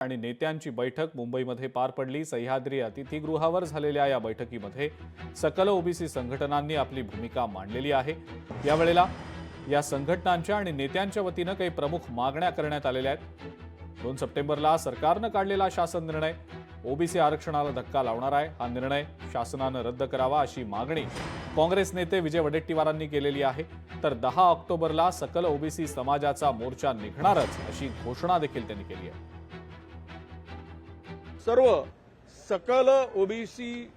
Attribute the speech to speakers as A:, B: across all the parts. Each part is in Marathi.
A: आणि नेत्यांची बैठक मुंबईमध्ये पार पडली। सह्याद्री अतिथीगृहावर झालेल्या या बैठकीमध्ये सकल ओबीसी संघटनांनी आपली भूमिका मांडलेली आहे। यावेळेला या संघटनांच्या आणि नेत्यांच्या वतीने काही प्रमुख मागण्या करण्यात आलेल्या आहेत। 2 सप्टेंबरला सरकारने काढलेला शासन निर्णय ओबीसी आरक्षणाला धक्का लावणार आहे। हा निर्णय शासनाने रद्द करावा अशी मागणी काँग्रेस नेते विजय वडेट्टीवारांनी केलेली आहे। तर 10 ऑक्टोबरला सकल ओबीसी समाजाचा मोर्चा निघणारच अशी घोषणा देखील त्यांनी केली आहे।
B: सर्व सकल ओबीसी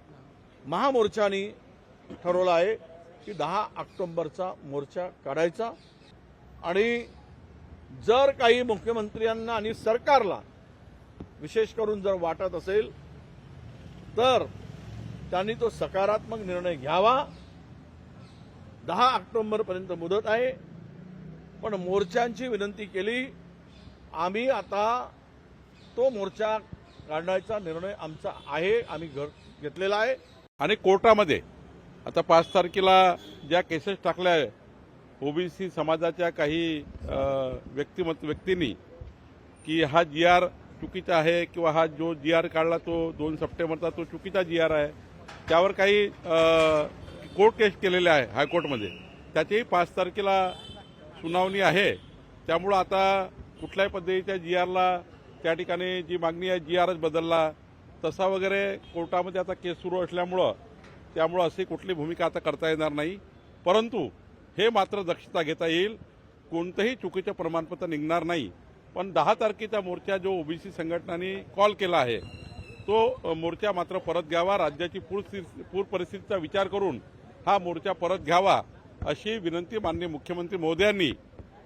B: महामोर्चानी ठरवलं आहे की 10 ऑक्टोबरचा मोर्चा काढायचा आणि जर काही मुख्यमंत्र्यांना आणि सरकारला विशेष करून जर वाटत असेल तर त्यांनी तो सकारात्मक निर्णय घ्यावा। 10 ऑक्टोबरपर्यंत मुदत आहे, पण मोर्चांची विनंती केली। आम्ही आता तो मोर्चा काढण्याचा निर्णय आमचा आहे, आम्ही घेतलेला आहे।
C: आणि कोर्टामध्ये आता 5 तारखेला ज्या केसेस टाकल्या आहे ओबीसी समाजाच्या काही व्यक्तींनी की हा GR चुकीचा आहे किंवा हा जो GR काढला तो 2 सप्टेंबरचा तो चुकीचा GR आहे, त्यावर काही कोर्ट केस केलेले आहे हायकोर्टमध्ये। त्याचीही 5 तारखेला सुनावणी आहे। त्यामुळे आता कुठल्याही पद्धतीच्या GRला त्या ठिकाणी जी मागणी आहे GRच बदलला तसा वगैरे कोर्टामध्ये आता केस सुरू असल्यामुळं त्यामुळं अशी कुठली भूमिका आता करता येणार नाही। परंतु हे मात्र दक्षता घेता येईल, कोणतंही चुकीचं प्रमाणपत्र निघणार नाही। पण 10 तारखेचा मोर्चा जो ओबीसी संघटनांनी कॉल केला आहे तो मोर्चा मात्र परत घ्यावा। राज्याची पूर परिस्थितीचा विचार करून हा मोर्चा परत घ्यावा अशी विनंती माननीय मुख्यमंत्री महोदयांनी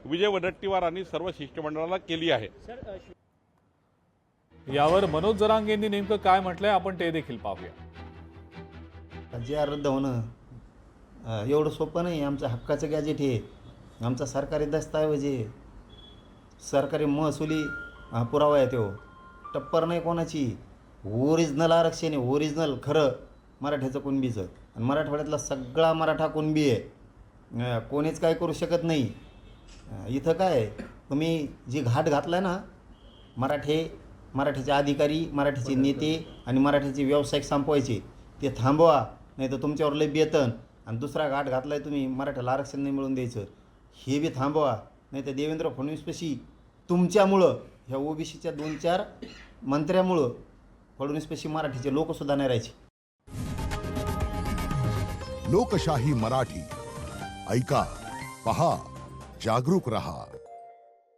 C: विजय वडेट्टीवार आणि सर्व शिष्टमंडळाला केली आहे।
A: यावर मनोज जरांगेंनी नेमकं काय म्हटलंय आपण ते देखील पाहूया।
D: GR रद्द होणं एवढं सोपं नाही। आमचं हक्काचं गॅजेट हे, आमचा सरकारी दस्तावेज आहे, सरकारी महसुली पुरावा आहे, तो टप्पर नाही कोणाची, ओरिजिनल आरक्षण आहे, ओरिजिनल खरं मराठ्याचं कुणबीचं। आणि मराठवाड्यातला सगळा मराठा कुणबी आहे, कोणीच काय करू शकत नाही। इथं काय तुम्ही जी घाट घातलाय ना, मराठ्याचे अधिकारी, मराठ्याचे नेते आणि मराठ्याचे व्यावसायिक संपवायचे ते थांबवा, नाही तर तुमच्यावर लय बेतन। आणि दुसरा घाट घातलाय तुम्ही मराठ्याला आरक्षण नाही मिळून द्यायचं, हे बी थांबवा, नाही तर देवेंद्र फडणवीसपाशी तुमच्यामुळं ह्या ओबीसीच्या 2-4 मंत्र्यामुळं फडणवीसपाशी मराठीचे लोकसुद्धा नाही राहायचे।
E: लोकशाही मराठी ऐका, पहा, जागरूक रहा।